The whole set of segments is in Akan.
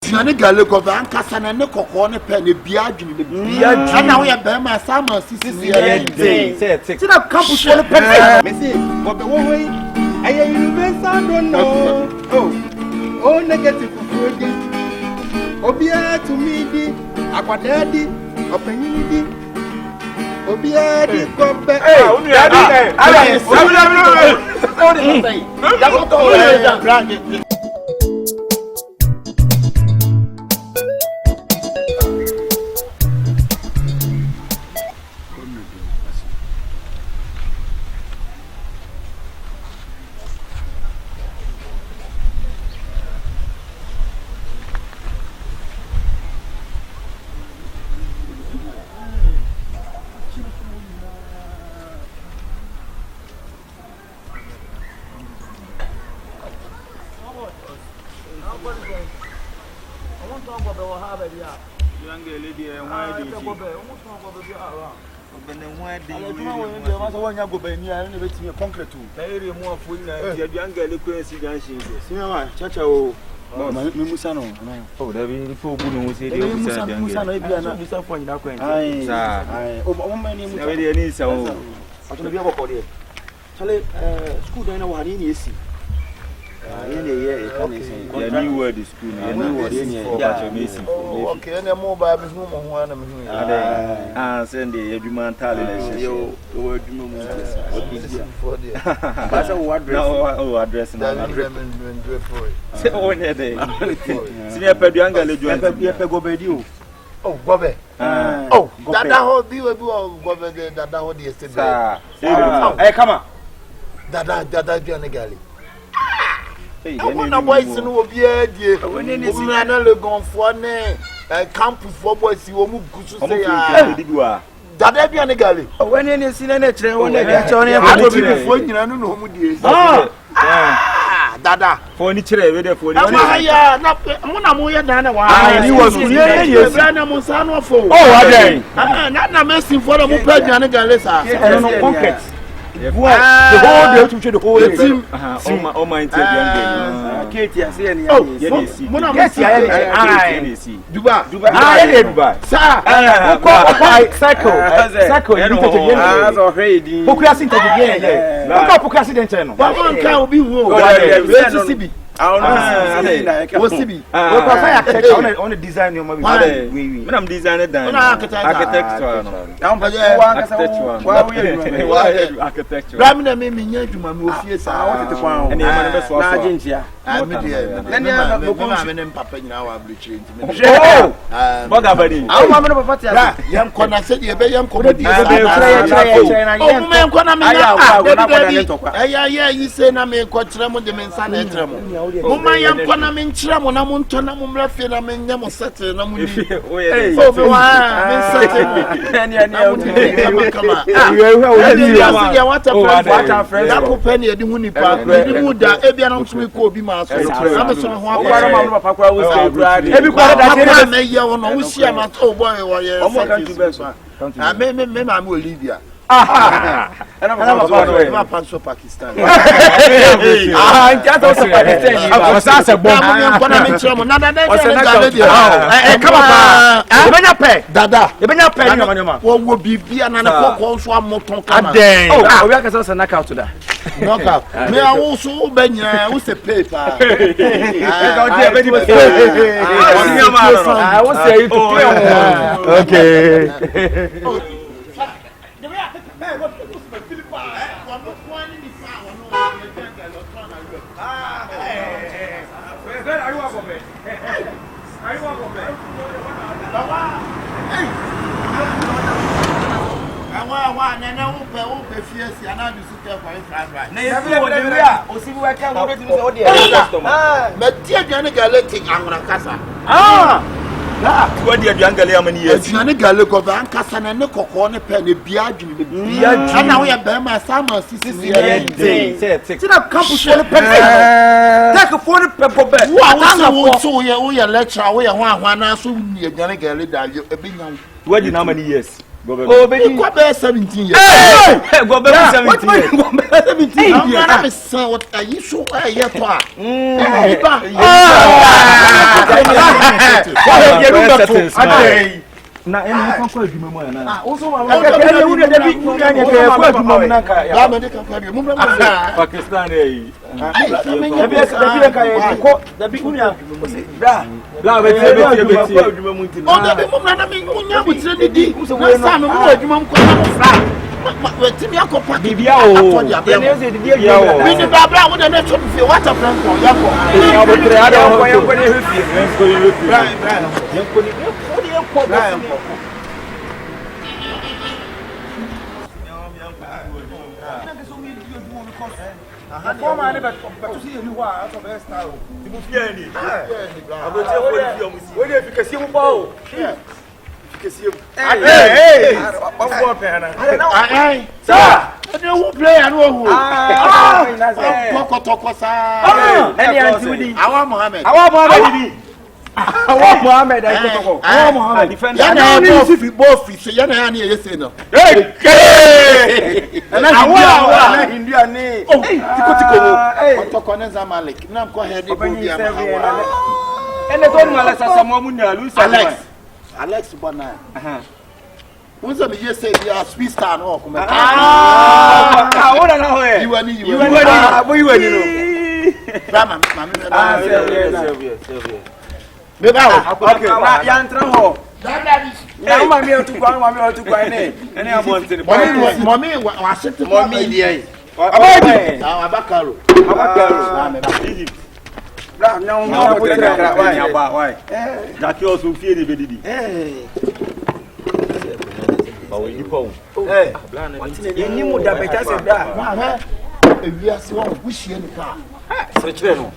Aduane gale go ba ankasa na ne kokko ne pe ne bia adwene ne bia adwene na wo ya ba ma sama sisi ya say ti na campus wo ne pe me say Gobe wo hoyi aye universal don't know oh negative food obia to me di akwada di opanyin di obia di Gobe unu ya di ya go to concrete na area mu afo na dia biangale kwensi junction sinema chacha o me musa no oh da bi fo bu no se de musa musa no bia na musa fo nyina kwen sa o mani musa na we ni sa o atuna bia boko de chale school da na wa ni esi yeah, new word is school. New word is okay, and the mobile is no more. Send the Eduman talent. You word for the address. Oh, yeah, they see a Peduanga Legion. Oh, Gobe. Oh, that whole deal of Gobe that whole yesterday. Hey, come on. That Galley. I want to boys in Obiadi. When in the Gonfone, camp for boys, you will move to say, that I be on the galley. When in the Senator, when they get on your body, I don't know who is. Dada, for any trade, for the Monamoya Dana. He was here, Brana Monsano for. Oh, not messing for the Mupla Galesa. I don't know, pockets. The whole day to the whole team. Oh my Katie, I see any. Oh, yes, Dubai. Sir, cycle, on the design your movie. I'm designing architecture. Architecture. Ramina made me near to my movie. I wanted to find an agency. I'm Papa now. I'm bleaching. I want to young Connor said you young comedy. Yeah, you say, I'm a quatramo de Mensan. Mama yam kwana menchira mo na mo nto na mo mrafie na menya mo sete na mo ni so be wa men sete mo kama ya wata friend ya ko pe na edi hu nipa edi mu da e bia na ntumi ko obi ma so am so ho akwara ma no papa kwa wo say brade e bi kwa da na ye wo no wo sia ma to boy wo ye me ma Olivia and I'm Panso Pakistan. Just also Pakistan. I was asked a bomb. Come on, Dada. You been a pen. What would be another also moton? Oh, we are also knock out to that. Knock out. May I also bend who's the paper? I will say it. Okay. What the younger Yaman years? Nani Galego, Ankasa, and the Coco, pen, the Biagin, and now we have Bama Summer, Sicily. Sit up, campus for the pen. Take a 40 pepper bed. What so we are lecture, we are one, soon you're gonna get it. What the how many years? Oh, baby, what about 17 years? Hey, go back 17 years. I'm son, what are you so? na ene ko kwa adwuma mu na also ma ka ke wu de bi ku nya ke kwa adwuma mu na ka ya me de ka kwa mu Pakistan eh da ka ye ko da bi kunya bla be adwuma mu ti o da bi mu na me kunya bu tire di na sa me mu adwuma mu kwa na fra wetimi akopa bibia o ene se di bibia o bi ni babra wo de na chop fi water plan ko yakọ ya bo tre ada ko yan ko ne hefi bra yan ko ni ko bra Forma ne bet to see you wa out of hair style. Ti mu fie ni. Abo ti ko ni fie mu si. Wo ni efikasie mu pa o. Efikasie mu. Ba fo pe na. Ai. Sa. Ode wo player no hu. Kokotoko sa. Eni anti wudi. Awa Mohammed. Awa Mohammed bi. Awa Mohammed ai kokoko. Awa Mohammed defender. Ya na fi bofi so ya na ya na yese no. Awa na hindu ani. Tiko mo. Kokotoko ne Zamalek. Na ko head bo bia ma. Ene to nu Alex Asamoah mu na Luis Alex Bona. Who's a yese bia Swiss star no ko me. Wona na ho e. You ani abo you ani no. Mama Sylvia. Me ba okay na ya ntra ho. Daddy. Ya ma mi otu kwa ne. Ene abonte. Mommy wa shit mommy dey. Abadi. Abakaro. Na me ba. Bra na wo tra why. Jackie also fie ni bedidi. Ba wo ni po. Eni mu da beta se bra. Ewiase won wo hie ni ka. Se kire no.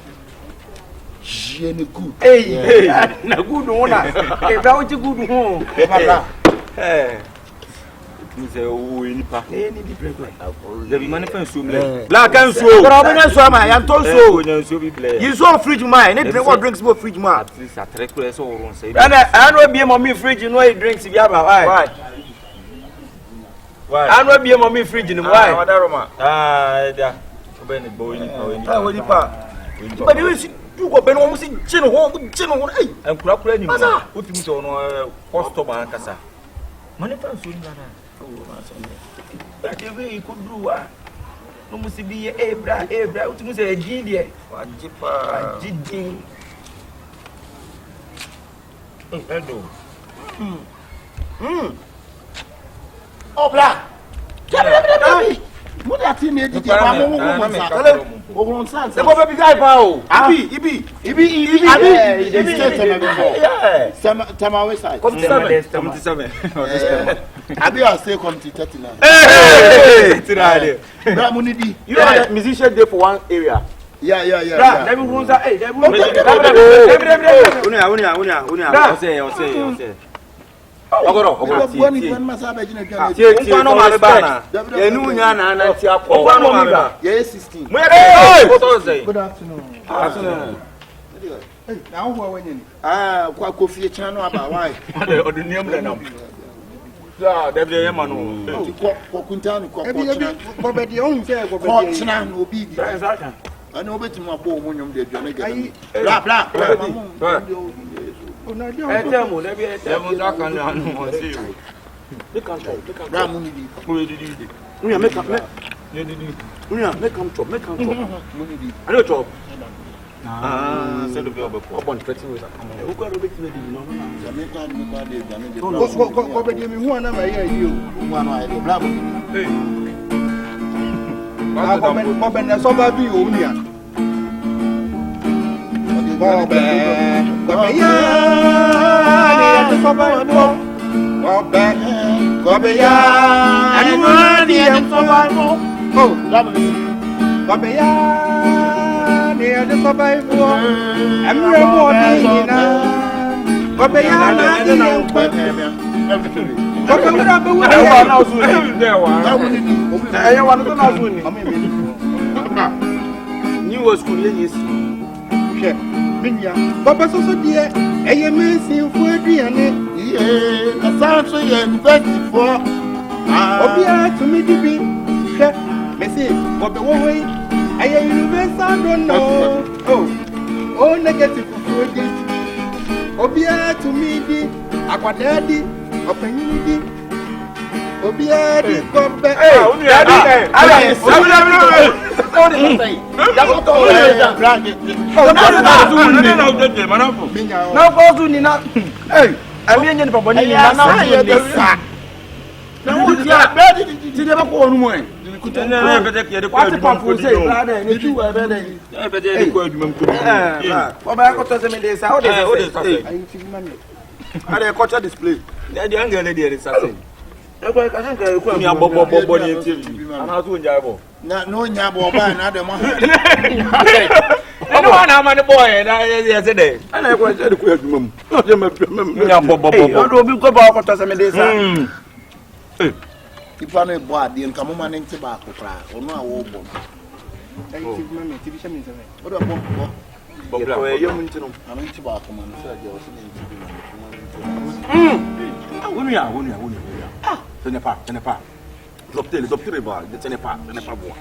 Hie ni good. Na good wona. Bra wo ti good ho. Baba. Nse o eni pa. Eni di break like. The man fan so mle. Black and so. Bro be na so ma ya to so. Na so bi play. You so fridge man. Ne drink what drinks bo fridge man. At least a trek so so run say. I no be mommy fridge no e drinks bi aba. Why? I no be mommy fridge no why? Da. Obe ni boy ni pa we ni. We ni pa. But you see you go be no mo si chino ho. Ei. Enkura ni mo. O ti mu so no customer kasa. Money fan so ni na. But we could do no must be ebra what must say gidie wajipa gidin edo Oh black mo da ti ni ejije ba mo wo sa se bo be guy pa o ibi sama we side 77 abi I say come to 39 tirade bra mo ni di you know musician dey for one area yeah bra dem hunza dem unia say Ogoro Ti no ma bana. Ye nu nya na na ti akọ. Ogoro no ma. Ye 16. Good afternoon. Hey, now who when you? Kwa Kofi Chan no aba why? Oduniam na nam. Da dey yema no. Ko kuntan ko. Ko be dey on say ko be dey. Ko china no bi bi. Ana obetim abo mo nyom dey aduane ga. Bla. Etemo na bi etemo da kan na no mo say o. Make am chop. Bra mo ni di. Mo di. Unya make am. You di. Unya make am chop. Mo ni di. I no chop. Send the bill up on 13 ways. Who got to be ready? No, go be me who na my here you. One I dey bla. Hey. Ba ben na so ba bi o ni a. Minya, Papa so dear, a missing for Diane, a sound university for Obia to me to be. Messi, what the way I am university, I don't know. Oh, negative for it. Obia to me di akwadadi opanyini di Obia di kombe display. The young lady is something. I can't go body and I was doing Jabo. No, Yabo, another one. I know I'm a boy, and I yesterday. And I was at the question. Not a Bobo. Be go back to some days. If I know what the uncommon in tobacco crack or no, what about Bobo? You're in tobacco man. Tenepa. Docteur ba, tenepa boa.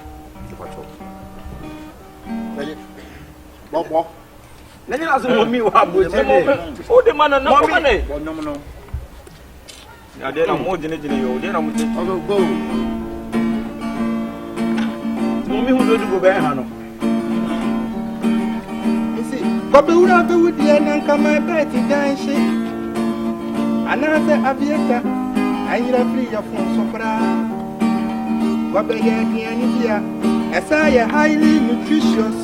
Bobo. Let me ask me what oh, the man, no money. No. I didn't more than you. Then I'm go. Mommy who don't go back, Hano. You see, Bobby would have with the end and come my bed to dance. Another aviator, I need a free of Sopra. Bobby here, as I am highly nutritious.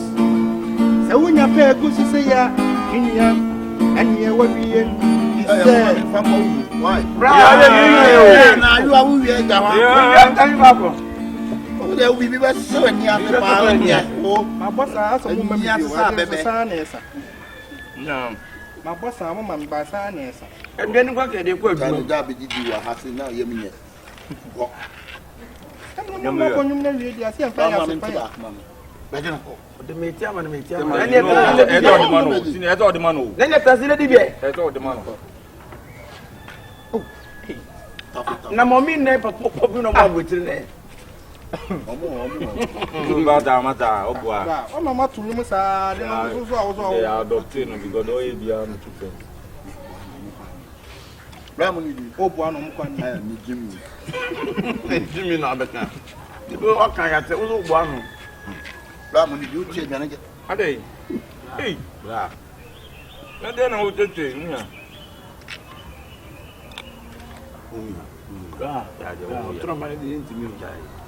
So when you pay good to say, and you will be in. Why? Now you are weird. There will be so near the bar. My boss has a woman, no. My boss, a woman by Sanes. And then what can they put? You are having now, you mean. The Metiam and Metiam. I thought the man. Then you can see the DB. I thought the man. Na mommy never pop no more with it. Mata, oh, Mamma, to rooms are doctrine because all beyond two things. Ramon, oh, one Jimmy, not better. What can I tell you? One Ramon, you change manager. are they? Hey, and then I will tell you.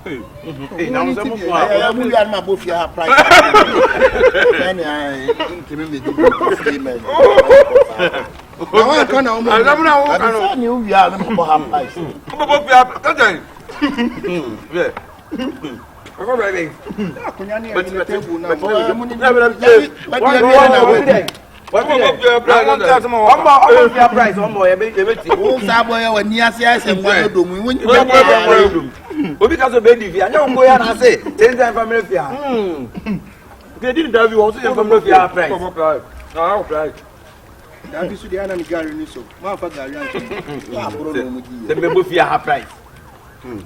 Hey, now some of we are my both your price. And I intimate I can't know. You we are the half price. What price? One more, because of baby, I don't go and say 10 times family. They didn't have you also from the price. No, price. That is the enemy Gary. So, my father, the member for your price. Who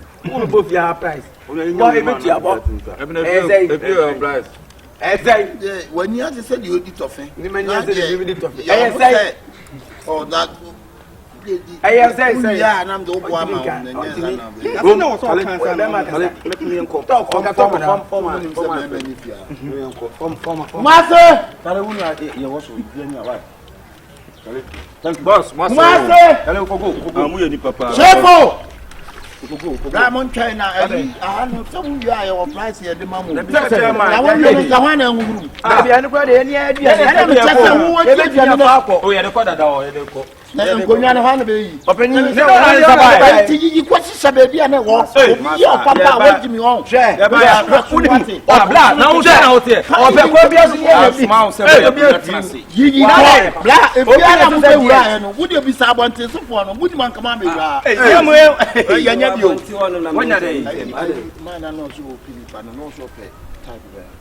both your price? Why price? When you have said you did toffee, oh, that I have said, yeah, and I'm the old woman. Ramon China, I know some you are your price here, the mamma. I want to go on and room. Any idea? Oh, yeah, the quarter door. I'm going to be opening you question baby and a walk. Your papa went me on. Share. Now, out there. Would you be someone to support? Would one come on? When are they? Man, I know you and also pay.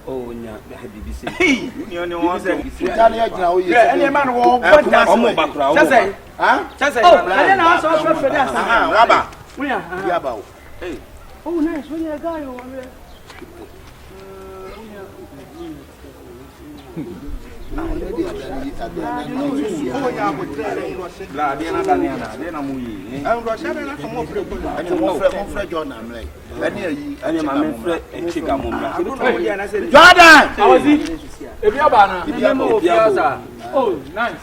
Oh, yeah, BBC. You know, any man will just say, just say, I don't know, so for that. Rabba, we are about. Oh, nice, when you're a guy over there. Oh, nice.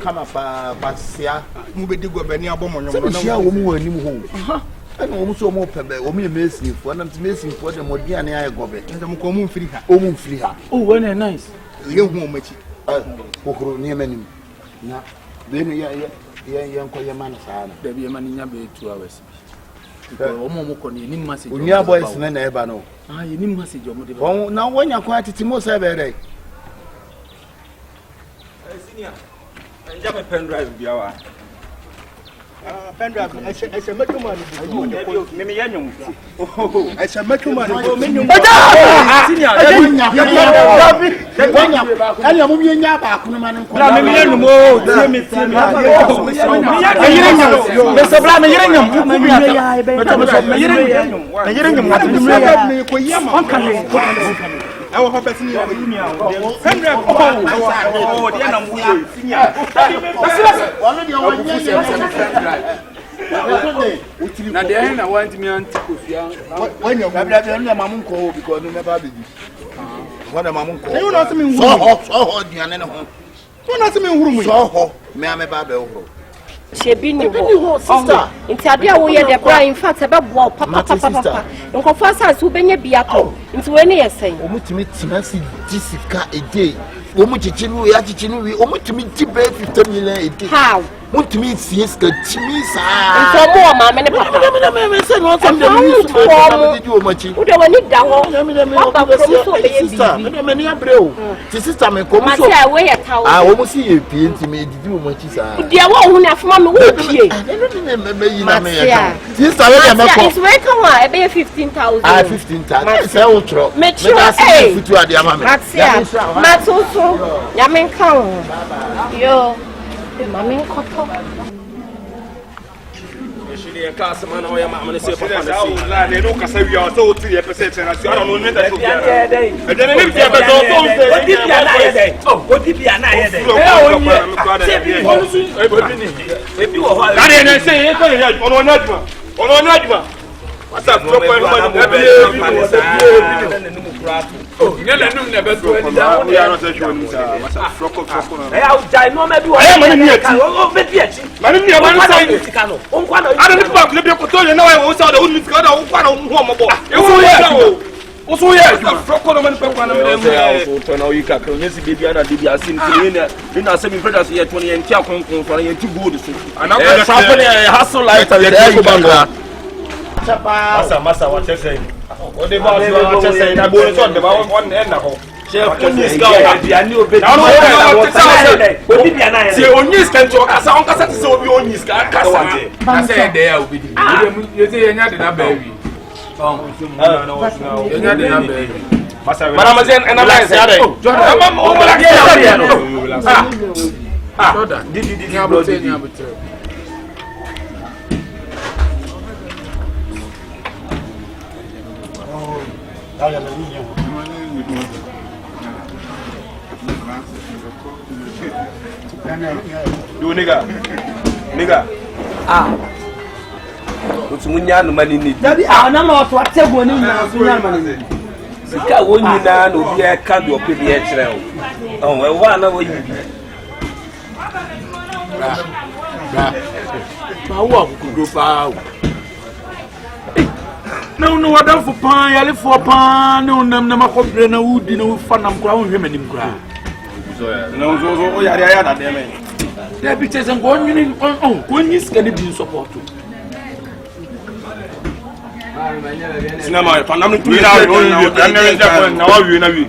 Come up, Basia. Move it to go Benia Bomon. And almost more pebble, or me missing for them to missing for the Modiana Gobet. And I'm coming free her. Oh, free her. Oh, very nice. You won't make it. Oh, near many. Then, young man, there be a man in your bed 2 hours. Your boys, never know. Ah, you need message your motive. Oh, now when you're quiet, it's most every day. Senior, I have a pen drive. Pen drive, I shall make you money. I shall make you money. I will have a senior. Now, the end I want me on when you're mamma call because you never did. What a mamma call. You not me so hot, you not me so hot, Mamma Babel. She been your sister. In Tadia, we are the crying fat about Papa. Uncle Fassas who been a beato into any essay. Omutimi Jessica a day. Omuchichinu, Yachinu, Omutimi 50 million a day. How? What to me, sister, Timmy, sir. And for more, mamma, and Papa, sister, may come away at how I almost see a paint me to do much. Dear, won't have mamma. Sister, it's welcome. I pay 15,000. 15,000. So, make sure I say to the mamma. That's also Yaman come. Yo. Mammy Cotto. She a class man, or your mamma is a they don't say we are so 3%. And I don't know that. Oh, what did be an idea? If you are say, what's up, oh, you never do it. We are not sure. I know maybe I am in here. I don't talk. Let me tell you now. I was out of the car. Also, yes, you can be in a semi brothers here 20 and Tiakon for a 2 good. And I'm hustle like Massa, what you saying? What they want to say? I bought on the one end of Chef, on this guy, I knew a bit. On this can talk as long as it's so on this guy. I said, there will be. You say, you're not in a baby. You're not in a baby. Madam, and I said, Jordan, did you I am a You nigga. What's Munyano money? Daddy, I'm not what I want to Sika woni na no bia ka do pe bia kire o. Oh, we wa na wo yi. Ma wo akudo pa o. No wadan for pan, yale for pan, no nam na makobre na wudi na fa nam kura wo hwem anim kura. No so ya na dem. There be tese ngo nyini ko nyi ska ne bi support. Cinema, if I'm not doing that, now we know.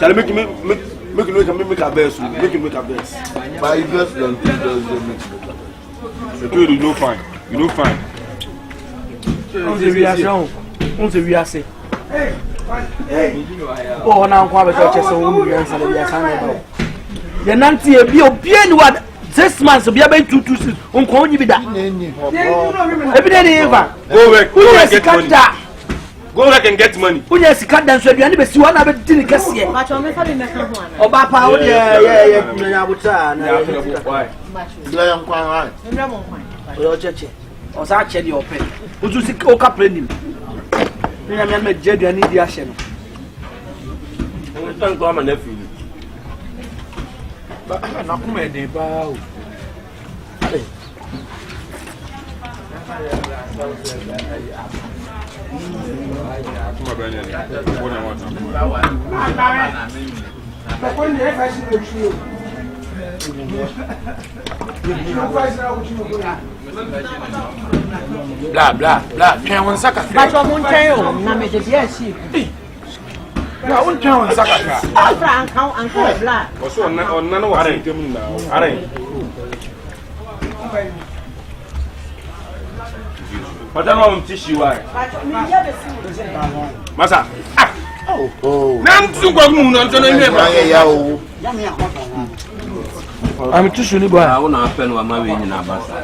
Tell me, make a best, make a best. By best, don't do you know fine. You know fine. On se via se. Oh, na kwa be to chese wo mu yansa le ya san ba. Ye nanti e bi obi ani wa 6 months obi aben 226 onko onyi bi da. Ebi dey Eva. Go work get money. Go work and get money. Unya sika dan so aduane be si wa na be di ni kase. Ba cho me fa be meka ho ana. Oba pa wo de ye nya buta na. Bila yang kwa hai. Mbra mo kwan. O cheche. O sa che di open. Uzu sika o ka prenim. Nya me je aduane di ahye no. O tan ko ama na fi. Ba na kuma e de ba o. Blah blah blah. Can one saka? Ba cho mo ntwen o na me de bia si. Na one can one saka. Afra anka bla. So on na no wa tem na. Are. Pata no am tissue wa. Ba cho me dia be si. Masa. Oh. Nam tu ko mu no nto no ile ba. Ya o. Am tissue ni boy. Wo na apen wa ma we nyina basa.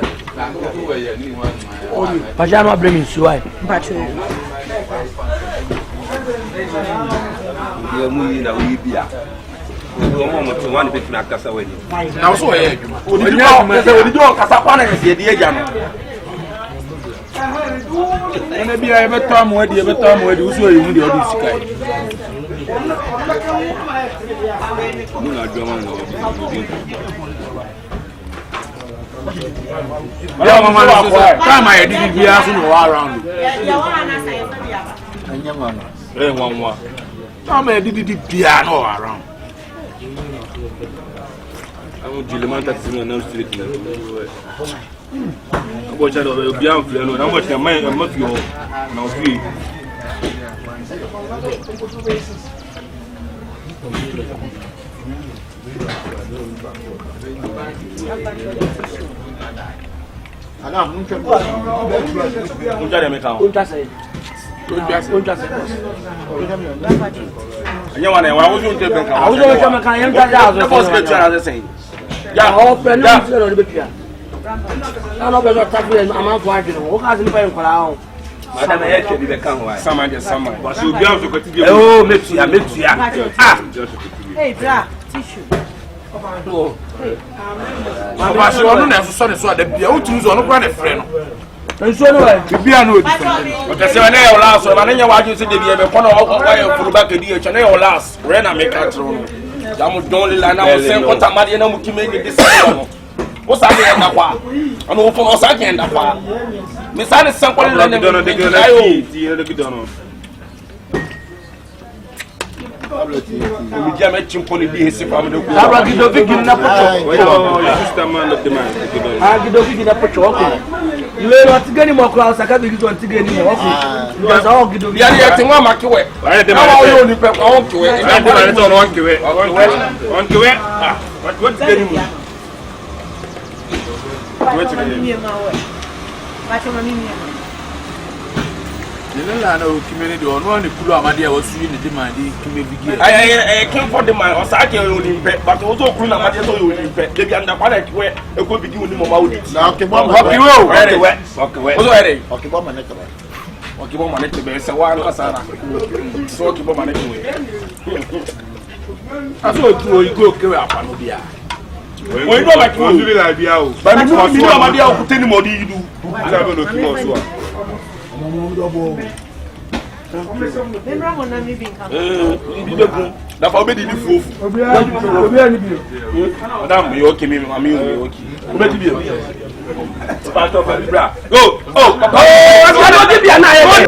Pajano abremi suai. Ba cho. Ye mu yi na wi bia. Wo mo mo to wan be tuna kasa we ni. Na so e adwuma. Odi jo kasa kwa na se de agya no. Ene bia e beto amwadi uso yi mu de odi sika yi. Mu na adwama na obi. Ya mama na so time I did bia so no around. Ya wa na say fa bia ba. Anya mama. Nwanwa. Time I did bia no around. Amu dilemanta tinu na street na. Abo cha do obi am fle no na mo tia mai ma fi ho na o fi. Ana munche. Unja de meka ho. Unta say. Anya wana wa wo junte ben ka. Awu zo chama kan yam ta da zo. First get chara say. Ya o pe no ti no de be pia. Na no be zo ta fi ama fo adwene. O ka se pa en kwara ho. Madam e che bi be kan wa. Sama de sama. Wa so obi am so kwati bi. Oh, metua. Ah. Hey bra, tissue. Baba so no na so ne so ada bia o tunu so no kwa ne frɛ no. Nso no we. Bia no odi. O ka se na e ola so ma na nya wa ju se de bi e be kono o wa e furu ba ke di e che na e ola so re na me ka tro no. Ya mo don le la na o sen konta ma de na mo kime ni de se no. O sa de na kwa. Ana o fo o sa ke nda kwa. Me sa ne sen ko le na ne do de ke na ti de ke do no. Mi jame chimponi di hesi fa me de ko. Abra gido bigi na pocho. Yo, sister man of the man. Ah gido bigi na pocho ko. Iwe no tigani mo kra saka bigi to tigani mo ko. Because all gido bigi. Ya ya tin wa makiwe. Awa yo ni pe ko kiwe. Ya de ma to no kiwe. On kiwe. Ah, what tigani mu. What tigani mu. Ba cho mami mi. Nene la na o kimene de ono ne kulu amade a wasu yi ne de man de kime bigi. Ay king for the man. O sa ke yo ni pe. But o to kulu na amade so yo ni pe. De bi anda kwa na kiwe e ko bigi oni mo ma odi. Na ke bo kiwe o. Okay. O so ere. Okay bo man ne tebe. Okay bo man ne tebe. Se wa na sa na. So okay bo man ne kiwe. I saw you go carry up on the when you know like you do like Biao. But you know my dear, put any more you do. That for me the fool. Madam, you okay? Me, I'm okay. Part of the bra. Go. Oh, I don't give you an eye.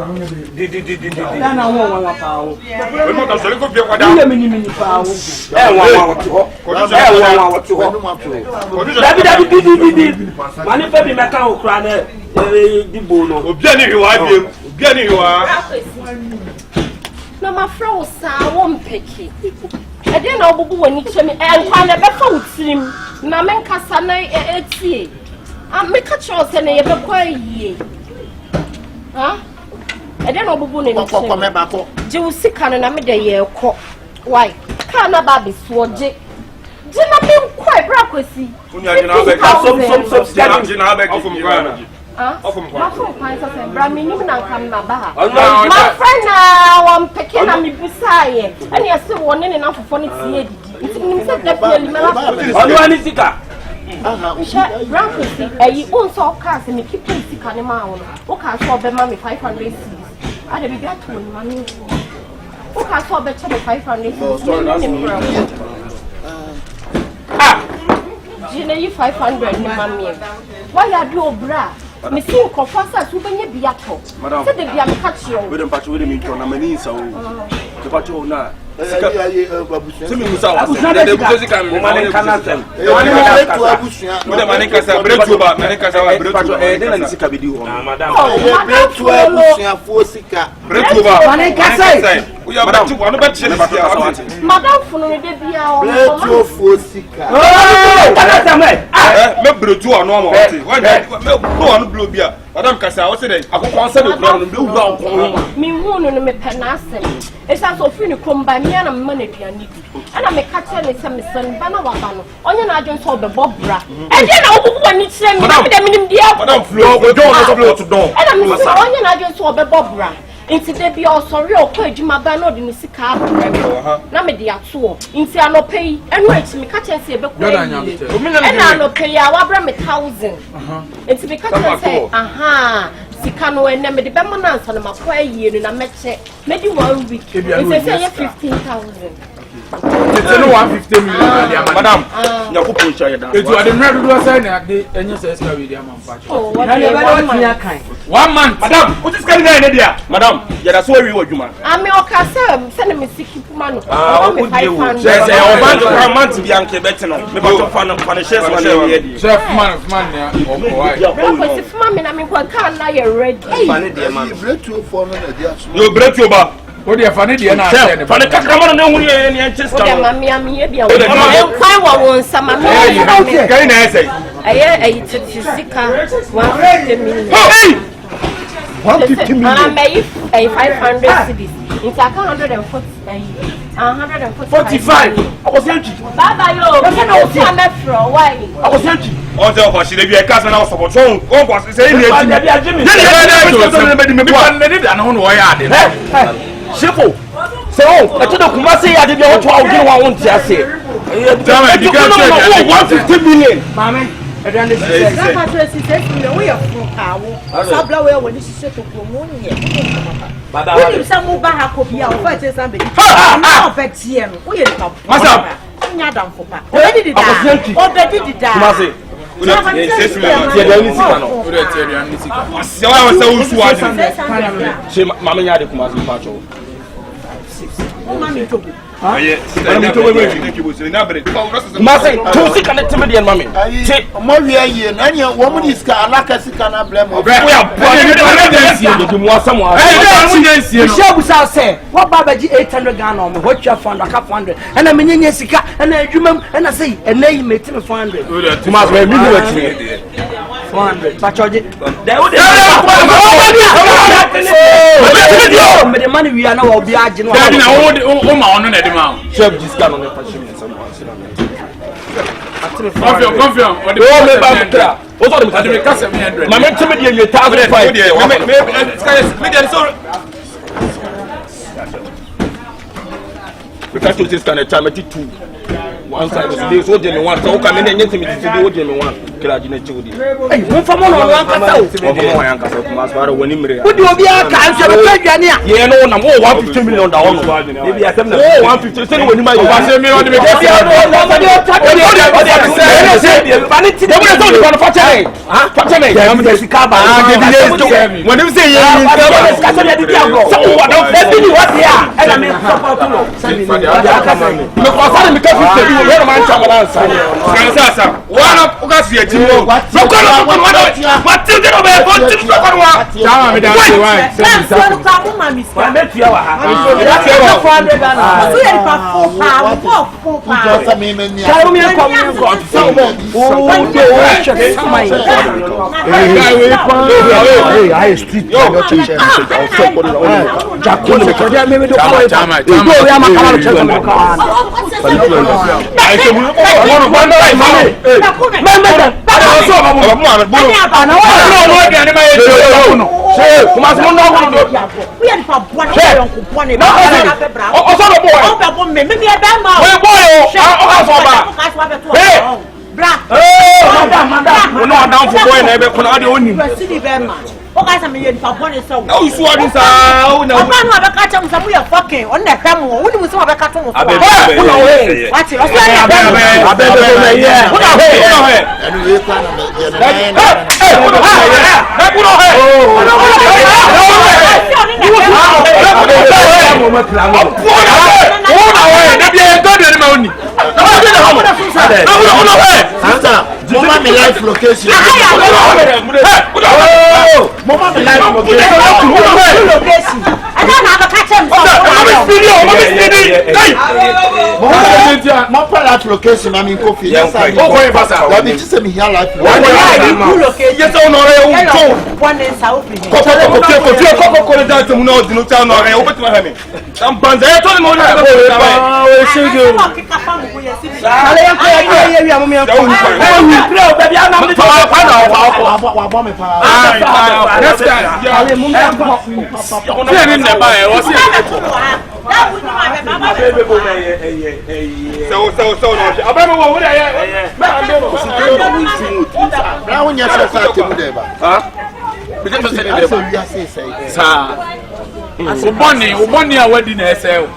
No, my friend, I won't pick it. I didn't know when you tell me, and I never found him. Namen Cassana, I make a choice and I ever quite. Huh? I don't know who in the Jew sick and I made a year. Why? Can't a baby sword? Did not be quite brackety. My friend now, I'm picking up me beside, and you're still wanting enough for funny to it's definitely my you own so cars and you keep sick animal. Who can swap the money 500 C's? I didn't get to money. Who can swap the 500 C's? Gina, 500 mammy. Why are you bra? Missing confessors who bring you be at home. Madam, said the Biam catch you. We don't patch with him in Tonamani, so the patch now. Madam Kasa, what's it? I can't say the blue brown. Me won't me penasem. It's also free come by me and money piano. And I make catching it some son, Banawabano. On your agent saw the Bob Bra. And then I when it's saying, Madam, Madam Flo, we don't blow to door. And I'm on your agent saw the Bob Bra. Into the be also real quick, my banner in the sick car. Namedy at all. Into I no pay and wait to me catch and say, and I no pay our bram 1,000. It's because I say, aha, Sicano and never the Bemonans on my prayer year in a match. Maybe 1 week. It's say 15,000. It's no 150 million, Madam. You put push it down. It's what the murder was saying at the NSS with the man. Oh, what 1 month, Madam. What is going on there? Madam, yeah, that's where we were, you man. I'm your castle, send me sick man. Ah, what do you want? There's a man to be uncle Betano. Maybe to find a punishes on the chef man, man. If mammy, I mean, what can't I read? You break your back. What do you find it? You're not saying, but the Cacaman know who and just mammy, I'm here. I want some. Can I say? I took you sick. 150 million. 150 million. I made a 500 cities. It's 140. 145. I was empty. Baba, yo. Why? I was empty. On the offer, she be a cousin of support. So, go was saying, Simple. So, I told the Kumasi, I didn't know what I want to say. 150 million. Mammy. I don't understand. We are from our Sabla when this is set to promote here. But some move back, copy our fighting somebody. Now, vex here. We are not. Massa, Yadam for Papa. Already did that. Already did that. what Babaji 800 Ghana on what you have found a couple hundred, and I'm in Sika, and I remember, and I say, and then you made him 400. 400. But the money we are now will be argent. Chef discount on the passion. Confirm. What are the customers? My man, timid, you're 1,500. Because you just can't time at 2. One side was this, what did one talk? I mean, anything to do what you want. Kilajina Chudi. Hey, one from one on one castle. When you would you be a cancer? Yeah, no, I'm all $150 million. Maybe I said, oh, 150 when you might pass a million. When you say, What I mean, for one is so. No, you saw this. Oh, no, I'm not a catch on some fucking on the camera. What do you say about catching? What's it? Mama, my life location. Mama, my life location. I don't have a catch him. Mama, life location. I'm in coffee. Yes, I know. What did you say? Me here life location. Yes, I know. One is out. Money are wedding herself.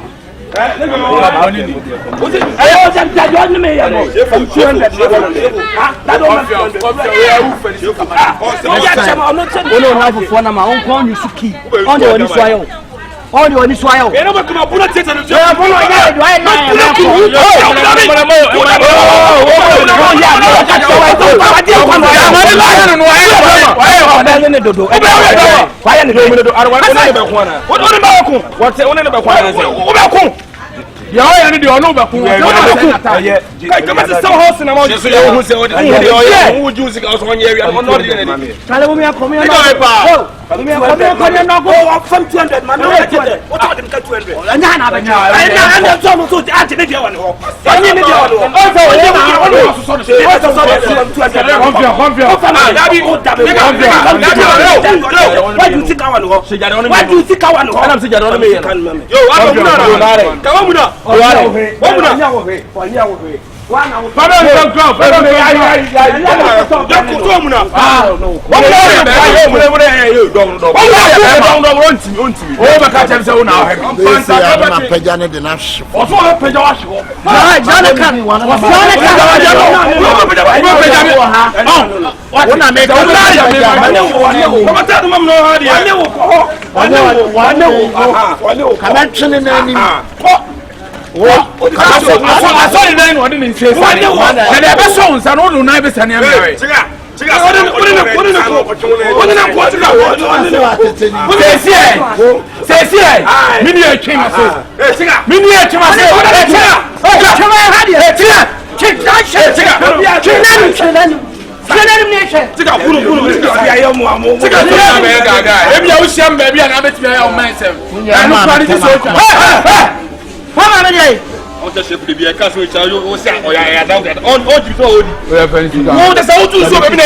Oh, that's how to so baby.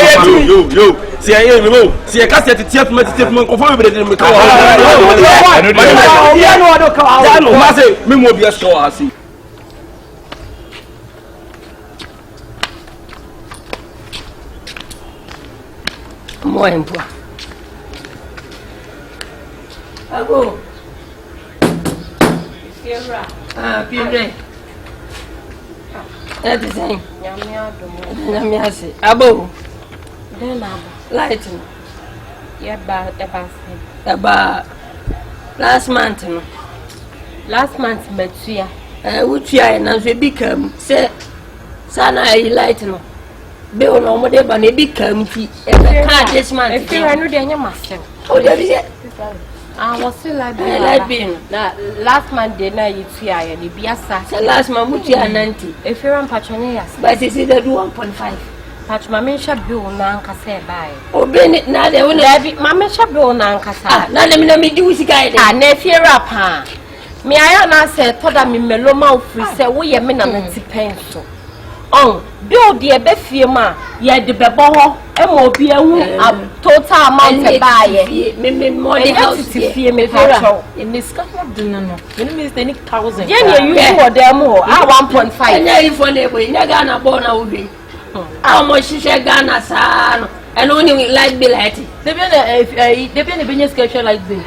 Yo, see I am mo. See I can't set it me confirm be dey me ka. No, ma say me mo be sure asi. Moempo. Ago. Fiera. Fiera. That is saying. Yamiasi. Abo. Then lighting. About last month. Last month, Metsuya. Which I announced we become. Say, Sana, I lighting. Bill no more than a big committee. This month. If you are not there, you must. Oh, there is it. I was still like being last month dinner you see I the biasa last month which you are 90 if you're on patronias but is it 1.5 patch my shop bill na nkasa buy oh bene na de wona my shop bill na nkasa na dem na me di wusi guide ah na fear up ha me ayo na say toda me meloma free say wo ye me na 90 pence on bill de be fie ma ye de bebo ho e mo bi ehu total amount e buy me more the house fie me patcho e me ska ho dun no me me say 1000 ye na you for dem ho 1.5 nya you for na boy nya Ghana born na wo bi how much she Ghana sa no and only like be like they be na business schedule like this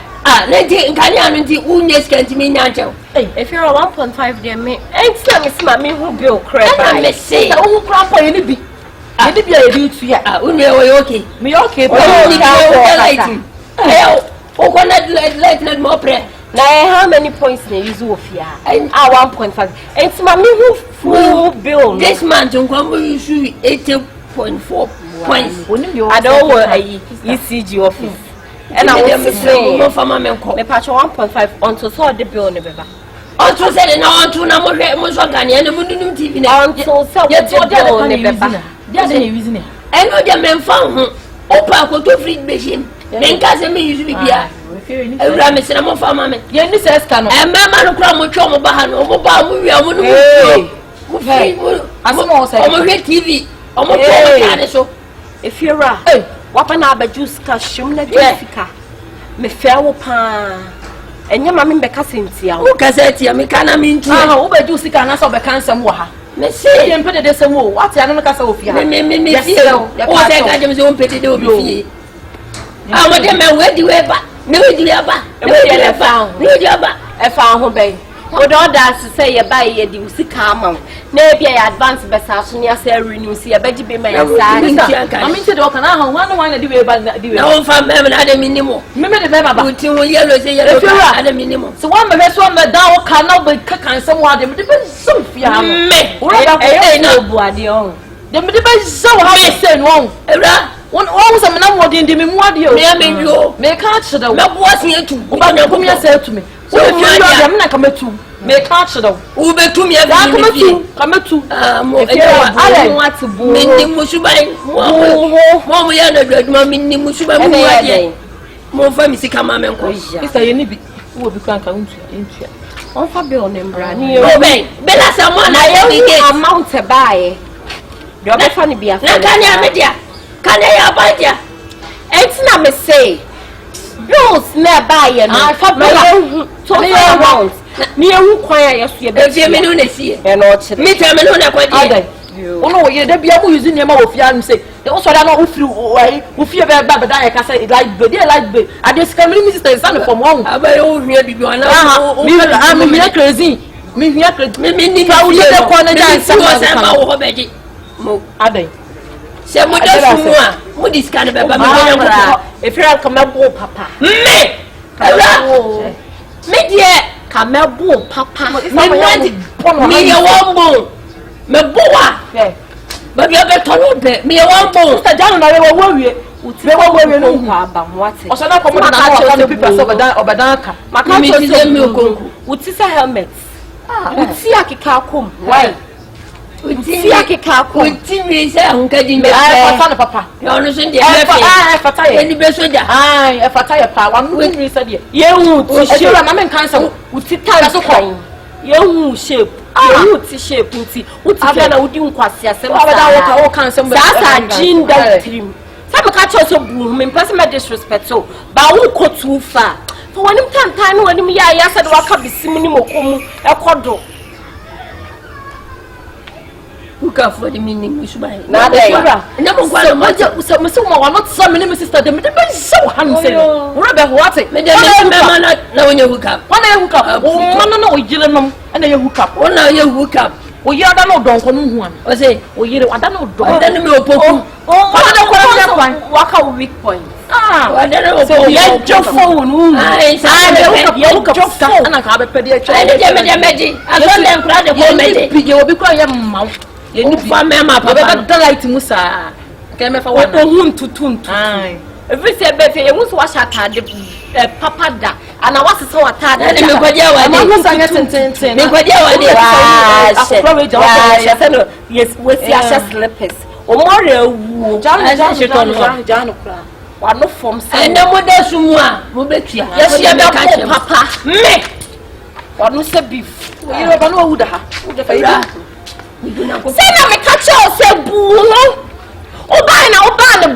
nenti nkani anu nti unye skenti me nyanche if you're 1.5 there me enti me sima me who bill crap I me say who crap for you bi you be a do to ya unye we okay me okay but you lighting o gonna light more pre na how many points na use of ya 1.5 enti ma me who full bill this month nkwambo use 80.4 points I don't want a ECG office and I was saying no farmer me patch 1.5 onto so the bill ne beba onto say na onto na mo so gani na mo dum TV na onto so ye to the ne beba dia dey use ne and no dey men fan ho opa ko to free machine men ka se me use bibia ewura me se na mo farmer me ye ni se ska no e mama no kura mo twa mo ba ha no mo ba mo wi mo no mo free mo say mo hwe TV o mo to ka ne so if you're wapa na abajus ka shim na jusika me fewo pa enye ma me beka sentia wo ka sentia me kana me ntu wo bajus ka na so beka nsem wo ha me say ye mpede de sem wo wate anu ka sa wo fia me fie wo se ka je me se wo mpede de obi fie mo de me we di we ba me we di aba me we di aba e fa ho ben o don da say ye buy ye di usika amount na e bia advance besa so ne asa renew si e beji be ma ya sa ami nti de o kana ha wan na di we ba di we na o fa me na de minimo me de be baba uti wo yellow say yellow na de minimo so wan me so me da o kana be kakan sem wa de me be so fia ha me o ra ba na obu ade on de me be so ha me say no ewra won o so me na mo de me mu ade o me yo me ka chida me bo asin etu o ba me ko me say etu me so if you are them na kametu me catch them u betu me kametu mo what bo minni musubai mo ya na dwaduma minni musubai mo wa mo fa mi sika ma men ko isa ye ni bi wo bi kan ka untu on fa be on embra ni o be la sa mo na ye amount e bae do be fa ni bi afa na kan ya media kan ya ba dia entina me say bills na buy no fa bill so amount me ewu kwan ya yeso ye be me no na sie e no che me tell me no na kwa die ono wo ye da bia mo use nema wo fia no say o so da no wo free wo fie be ba da ya ka say like be ade scammer minister san for mo aba yo hwia bibi ona me crazy me hwia crazy me ni fa wo de kwa na jan san ma wo ho beji mo adai se mo da sumu a mo discard be ba me na if you are come papa me die kamebo papa me ye wombo me boa ba bia be tolo be me ye wombo sister janu na we wo wie no kwa ba mwate o so na komo na ka people so obadan ka maka me ti me okonku uti sa helmet uti akika kom why uti akika kom uti me say ahunka di me fata na papa yo no so ndi e fata ye ni be soja e fata ye pa wan no ni say de ye hu ti shape na men kan say uti time so kon ye hu shape ye hu ti shape uti na udi nkwasi asem sa kan say sa jean that trim I'm catch also boom, in person my disrespect so, but I won't go too far. For when him time when him ya said waka be simini mokumu a kodo. Who can for the meaning we should buy? Now they are. Never go. Some not some name sister. They be so handsome. Robert, what it? Now when you hook up. When I hook up, no, we didn't know. And then you hook up. Oh, now you hook up. Oh, you don't know, don't one. I say, oh, you don't know. Then you go. Oh, walk out weak point. I don't know. So you just phone. I just phone. And I have a pediatric. I didn't imagine. I don't know. I don't know. Because your mouth. You need for me, my papa. Don't like to Musa. Came for one to tune. If we say, Betty, you must wash at Papa da. And I was so attached. And you go there. Yes, with your slippers. Or more, John, one no form. And no more there's more. Yes, you have Papa. Me. What no say beef. You don't know who the say na me catch you say buuno oba na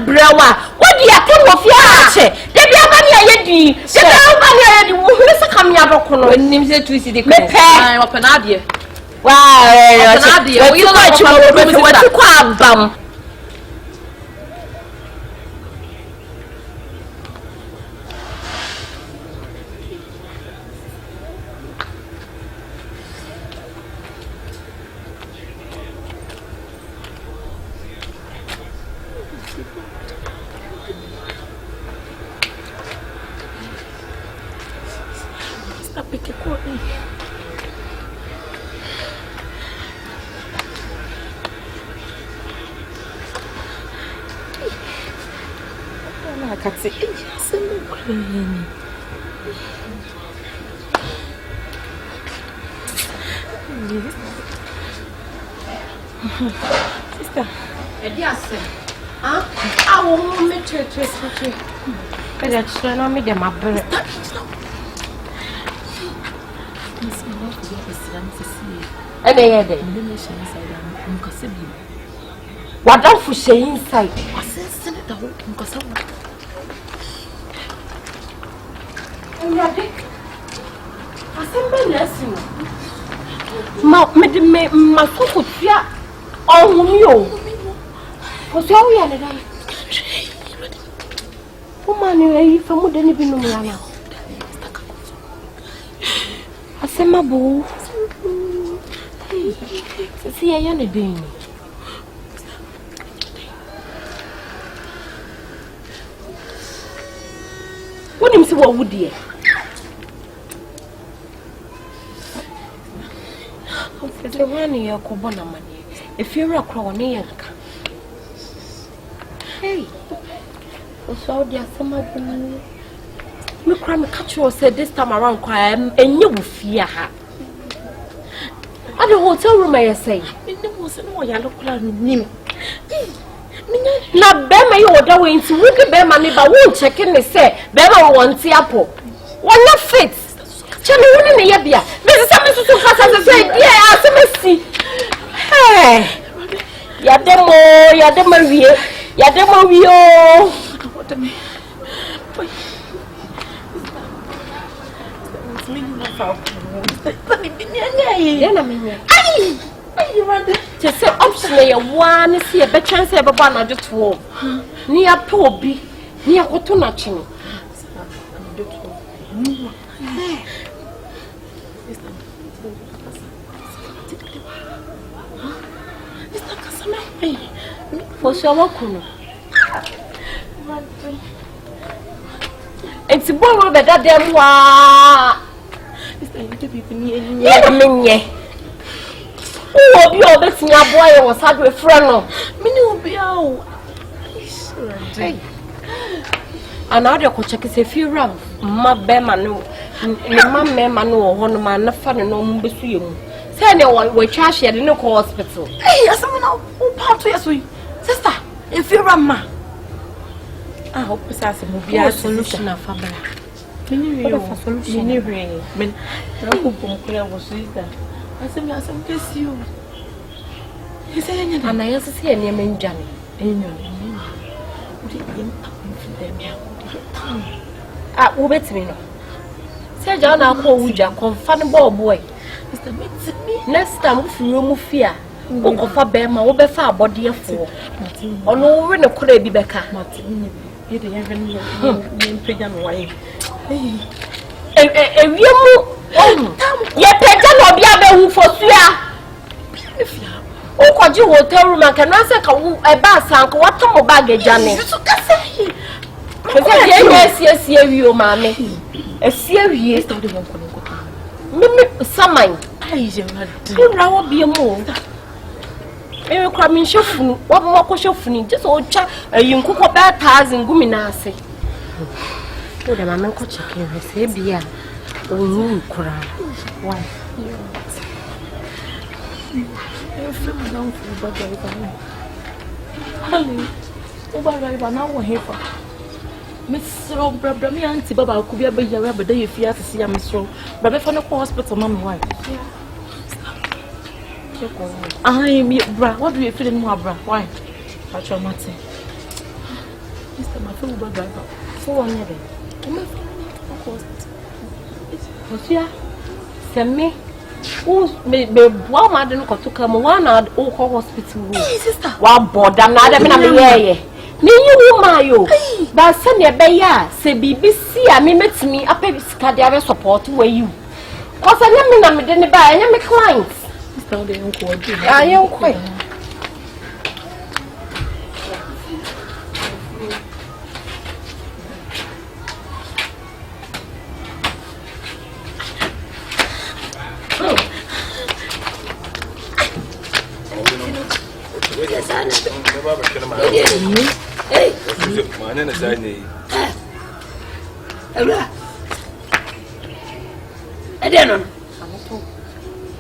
brawa what do you come of ya che dey bia ba ne ayedi dey bia ba ne ayedi wo hu se kam ya doko no nim se twisi de me pe open adie wa open adie wo you like you what you kwa abam Sister, I won't meet you. But that's not me, my brother. And they had it. What don't you say inside? I said, the whole thing. I said, lesson. My foot here. Oh, you. What's your way? Woman, you from wouldn't even know me now. I said, my boo. See, I am a being. What do you say? What would you? The one year Cobona money. If you're a crony, hey, so dear, some of them. You cry, catch you said this time around, cry, and you will fear her. At the hotel room, I say, it wasn't no yellow name. Now, Bema, you are going to look at Bema, but won't check in the say, Bema wants the apple. One not fit. Channel in the Yabia. Mrs. Samuel to fast as I say, yeah, as I see. Hey, Yademo, just say, option one see a better chance of a banner just warm. Near Toby, near Cotonachin. For sure, it's a boy with that damn wa. Oh, be all this your boy was had with friend. Minnie be out. And now they could check if you run. My bemano, my mamma, one man, no fun and no museum. Say anyone will charge you at the hospital. Hey, yes, I'm now. Oh, part of your sister, if you run, ma. I hope it's a solution of a solution. I said, yes, I'm guess you. He said, and I also see a name in Johnny. Ah, who bet me no? Say John, I'll call Wuja, confirm ball boy. Next time, if you remove fear, go for Bema, over far body for. Or no, when a could be back. You didn't even pregnant wife. A real yet, I be able for fear. Oh, could you hotel room and can answer a bass and what come baggage, Johnny? Yes, you, mammy. A serious Samine. I will be a move. Maybe cramming shuffling, what more shuffling, just old chap, a young cook of bad pies and guminasi. Oh, the mamma could check in her say, be a moon cry. Why? You feel down for the honey. Oh, I know here for Miss Robert, me auntie Baba could be a baby, but they fear to see a Miss Rob. But if I know hospital, mammy, why? I mean, bra, what do you feel in more, bra? Why? That's your matter. Mr. Matthew, Baba, for 1 year. Of course. Monsieur, send me. Who's made me one madam to come 1 hour old hospital. Sister, one board, I'm not a me you mayo, but send your bear, say BBC, I mean, me up a scadia support where you. Cause I never didn't buy any clients. I am quite. Hey, my name is Annie.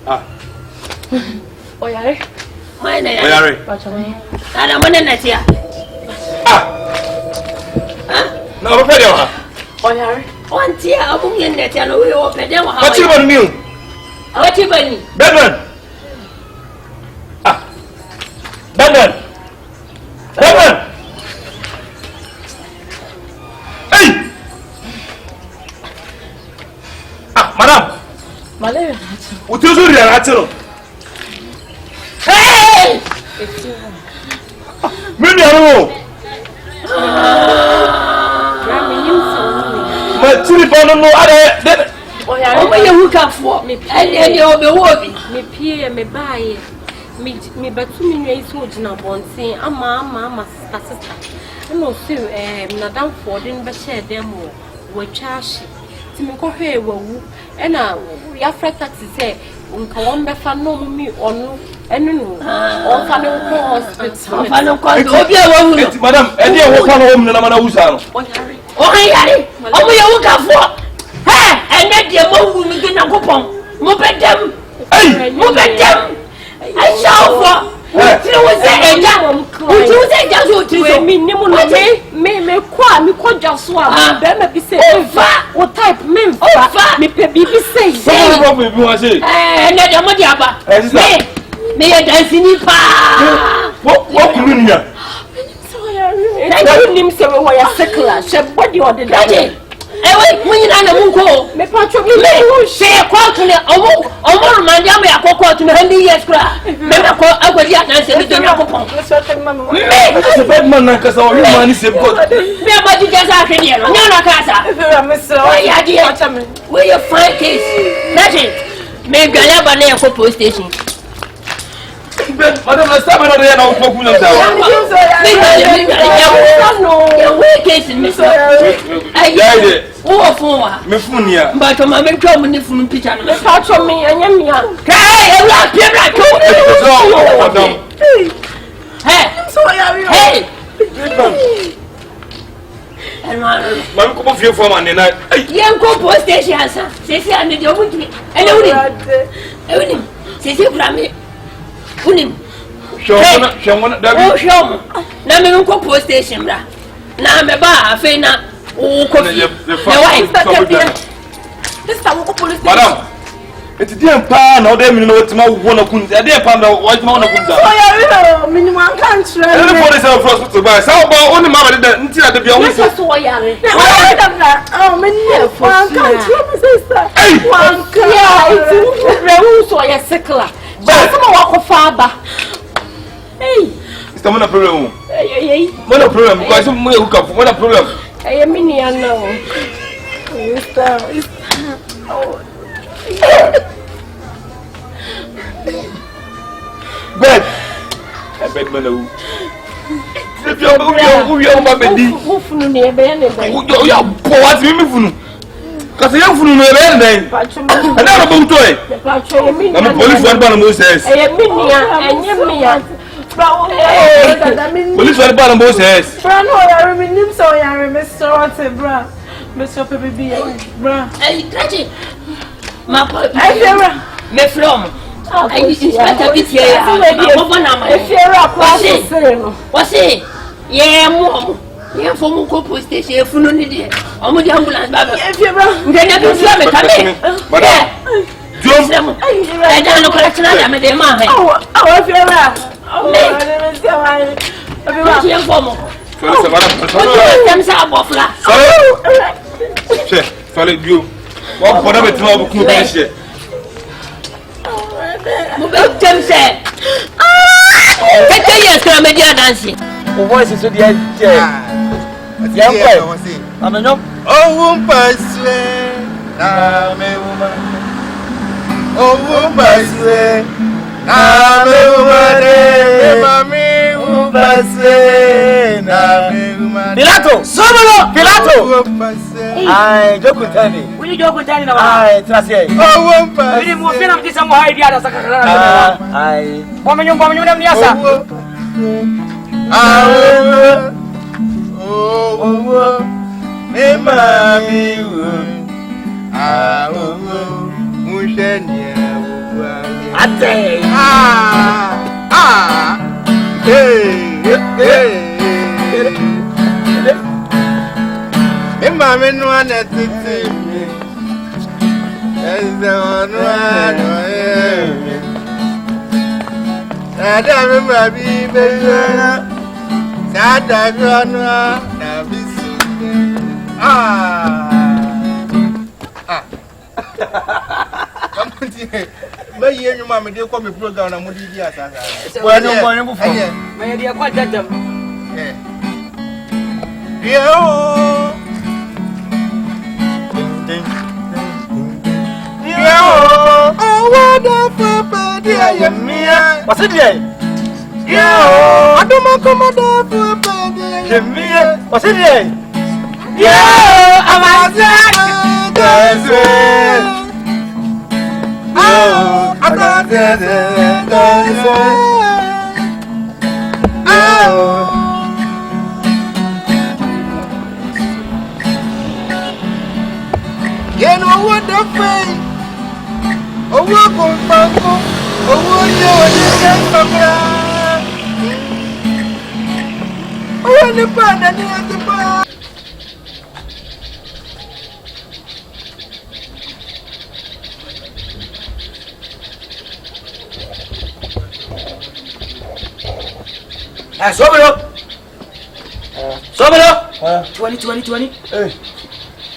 Ah, Oh, yeah, my name is no, oh, yeah, 1 year, I'm going to tell you open them. what's your new? What you mean? Batman! Ah, Batman! Batman! Hey! Ah, madam! Malaria. What is your reaction? Hey! Million! My telephone no other. Oh, yeah, oh, you look up for me, and you'll be working. Me peer, me buy me, but 2 million soldiers now, one saying, Mamma, sister. I know, so, Madame Ford didn't but share them all. We're charged. Timoko here, and we are afraid to say, Uncle fan no me or no, and no, or Fano hospital. Madam, and you walk home, no matter who's out. Oh, Harry, oh, you look up for. Hey, and let your move me get a coupon. Move at them. Hey, move at them. I shall for. What you say, and what you say, just what you say, me, quite, me, quite just swap. Then be say, what type, me, me, baby say, and let your money up. Me, a dancing in pa. What you mean? I didn't say we were secular, she body or the daddy. Wait, when I'm a mungo, me patron, me, share quarterly, or man, yammy, a cocoa to 100 years. Remember, I was yet and said, a bad man, because all your money is good. Me about you just after here, no, no, Casa. Where your fine case? Nothing. Maybe I have a name for police station. Madam, let's have another year now. Where case in Miss Mefunia, but my men come in the phone picture. Touch on me and yam. Hey, and one cup of your form and night. young couple station, sir. Say, I need your witness. And only, say, Grammy. Show me couple station. Now, me ba, Fena. Oh, coffee. Madam, It's the pan or them know what my one of Kunza. They found out what one of Kunza. Oh, minimum country. Everybody is a first to buy. How about only Mamma didn't see at the beyond. Oh, many one country, sister. One it's a sickler. But some walk of father. Hey, it's the one problem. What a problem. Because some will come for what a problem. I am in here now. Bed. I bed man. If you're my baby, who near Ben, you're poor, because you're from the end. I never go to it. I'm a police one by the Moses. I am police one by the Moses. Brand, I remember so I remember Mr. Baby, bra. Hey, Tragic. My boy, I me from. I expect a bit here. What's it? Yeah, mom. Yeah, for Muko police station, if you need it. I'm with the ambulance, Baba. If you're wrong, then you come in. But I don't know what I'm at the man. Oh, if you're right. Oh, Sorry, you. What for them to know who is it? Dancing. Voice is the I'm a no. Oh, woman, oh, Pilato! Somalo! Pilato! Ay, joke with Tani. We joke with Tani now. Ay, Tracy. oh, woman, We didn't move in of this and why the other Sakara. Ay. Woman, Yasa. oh, me mami, Ate. Hey. Me mami no anetiti. Eze onu anu. Ada me mami bejana. Sada grana na bisu. But you and your mamma, they call me program and Moody. Well, no more before. My dear, quite that. Oh, wonderful, dear, me. What's it? Yeah, I don't come out for me. What's it? Yeah, I'm oh, I got that. Oh, you know what the pain? Oh, we're going back. Oh, we're the band and the bar. Sobero. 20. Hey,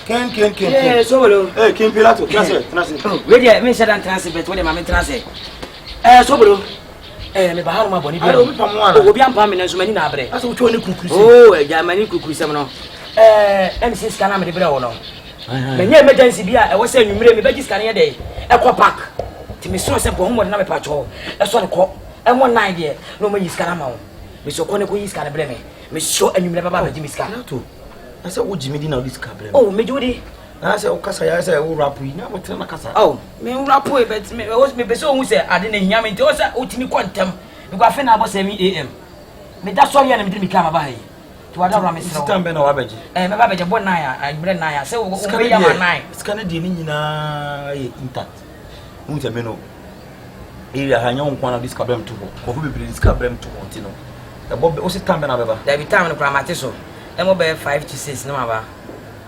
Ken. Yeah, Sobero. Hey, Ken Pilato. Transit. Oh, ready? Me said transit, but what am I transit? Sobero. Me bahar ma boni bi. Alo mi pamwa. Obi am pam me nso mani na abre. Aso wo ni kukuru. Oh, ja mani kukuru sem no. MC scanner me de bre wo no. Me nya emergency bi a e wo se nwumire me beji scanner ye dey. E park. Ti me so se bo ho mo na me pa cho. E so ne ko. E mo nine de no ma yi scanner ma wo. Me so ko ne ko yi scanner bre me. Me so nwumire baba beji me scanner to. I said wo jimi di na this car bre. Oh, me jodi. I said o kasa ya say wo rap yi na mo tena kasa. Oh, me rap we but me be so hu say ade na hia me nti o say otimi kwantem. Me gwa fe na abo 7 am. Me da so ya na me di me kama ba hai. To wada ra me sro. Sitam be na wa beji. Me ba beji bo na ya, agbere na ya. Say wo be ya ma 9. Scanner di ni nyina ye intact. Mu te me no. Area ha nya nkwa na this car brem to ho. Ko be be this car brem to ho ti no. E bo o sitam be na beba. Da bi time no kra mate so. E mo be 5 to 6 na ma ba.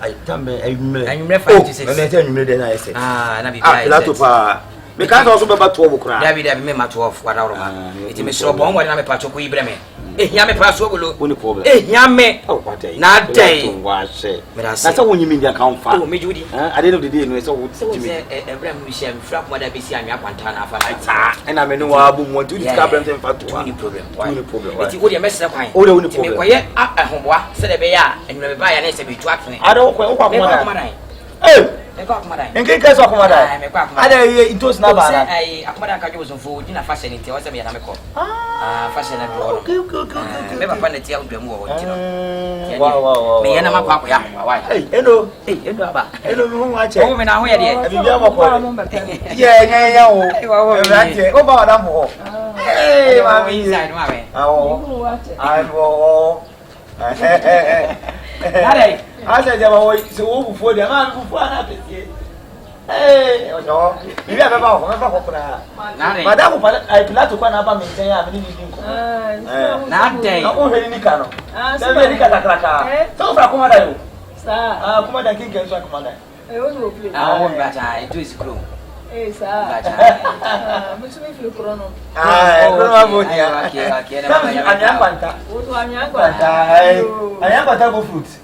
Ay tambe ayumre. Ayumre 5 to 6. Na te ayumre de na ese. Ah, na bi Pilato pa. Because also be back to Okra. David, me matter of what out of man. It is so bomb when I'm a patch of Ibrahim. Yame pass over only problem. Yame, oh, what day? Not day. That's all when you mean the account for me, Judy. At the end of the day, so Abraham Michel, Frap, what I be seeing Yapantana for and I may know what to discover them for any problem. Any problem. It's what you mess up. Oh, the only problem. Quiet up at home, said a bear, and you buy an SB to act. I don't know. Hey! En que caso acomodar? Ada itu senaba. Acomodar ka jozo fo dina fashion nti o se me ya na me ko. Fashion na do. Okay. Me papa na tia udwamu wo ntino. Wow. Me yana makwa ya. Hey, hello. Hey, hello aba. Hello me ho ache. O me na ho ya de. Bibi amako. Yeah o. Right. O ba da mo. Hey, ma mi inside ma me. Awo. Hey. I said, so before the man before I hey, no, you have Madame, I plan to find out me. Not day, not only Nicano. So, Commander, sir, Commander King can talk Commander. I won't bet I do his crew. Eh, sir, I am fruits.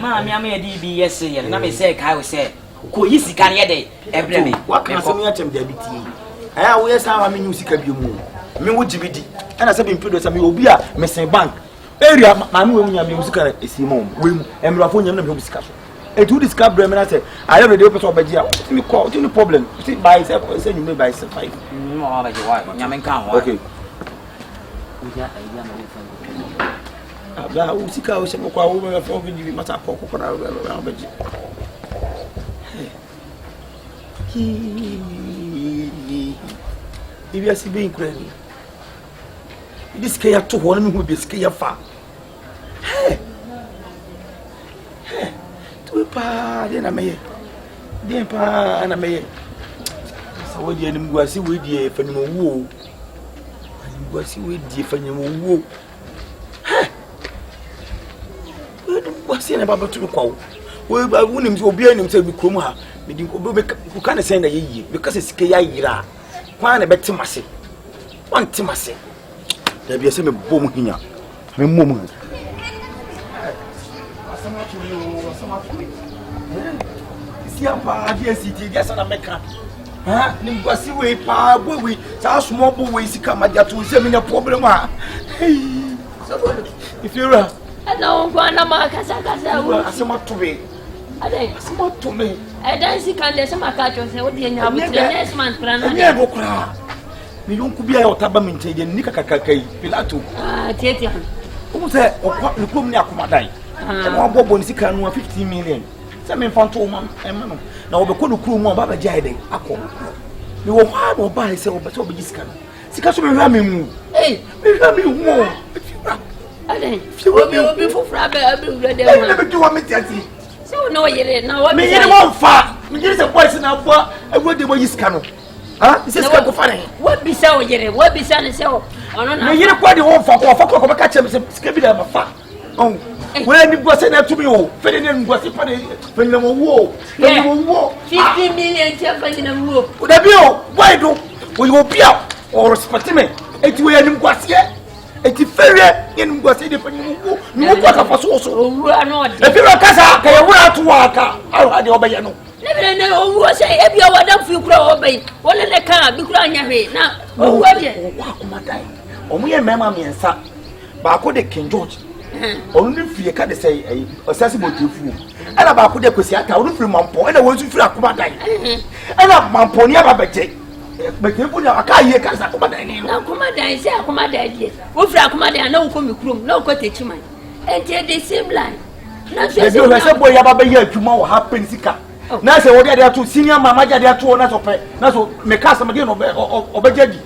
Mammy, I may be yes, and I may say, I say, who is can ye every day? What can I say? I always have a music of you. Me would you be? And as I've been put some will be a messing bank. Area, my musical is Simon, Wim, and Raphonian discussion. And to discover them, and I said, I have a day for Badia. You call any problem. Sit by yourself, say you may buy some five. No, like your wife, Yaman can't. Okay. Abla usika usema kwa ume wa fogi ni mata poko kwa abeji. Bibi asibe inkreni. This kaya to ho na me hu bi skaya fa. Tu pa de na meye. De pa na meye. Sa wo die ni mguasi we die fanimo wo. Mguasi we die fanimo wo. What's in about to call? Well, I wouldn't be able to be Kuma. Who can't send a ye because it's Kayira. One a better massy. One Timasi. There be a semi boom here. A moment. See how dear city, yes, and America. Huh? Nimbuasi way, pa, we, so small boys come at that to send me a problem. Hey, if you're no, Guanama Casa, somewhat to me. I think somewhat to me. I don't see can there's some catchers, what do you know? Next month, plan. Never cry. We don't be out of Baminti, Nika Pilato. Tietian. Who said, or what the Kumia Kumadai? And one bob can 15 million. Some infant woman, and mamma. Now, the Kudu crew more Baba Jade. You were hard or buy so, but so be this kind. Sikasu Ramin. Hey, we have you more. I think she will be before Frabbe. I do want me to so no, you didn't know what me won't far. Me is a voice now. I would do what you scan. Huh? This is funny. What be so, you what be son so? I don't know. You're quite the home for catch him, skipping them a far. Oh, when you was sent to me, Ferdinand was a funny when you war. 15 million in a war. Would I be all? Why do we will be out or respect me? It will was yet. Eti fere yen ngwase de fanyi mu no kwa ka faso so owura no de e fere kasa ka ye wura to aka awu de obaye no le ne owura se e bia wada fu kura obaye wole ne ka bi kura anya hwe na owura de wa kuma dai omu ye mema miensa ba ko de King George onu ni fie ka de sei osasi botefu ala ba ko de kwesi ata onu firi mampo ena wo su firi akuma dai ala mampo ni ababeje but you put a car here, Casa Commandant. No, Commandant, say, Commandant. What for a Commandant? No, come room, no, go to Chimay. And tell the same line. Not just a boy about a year tomorrow, happens. Now, say, what they are to senior mamma, they are to owners of it. Now, so make custom again of a judge.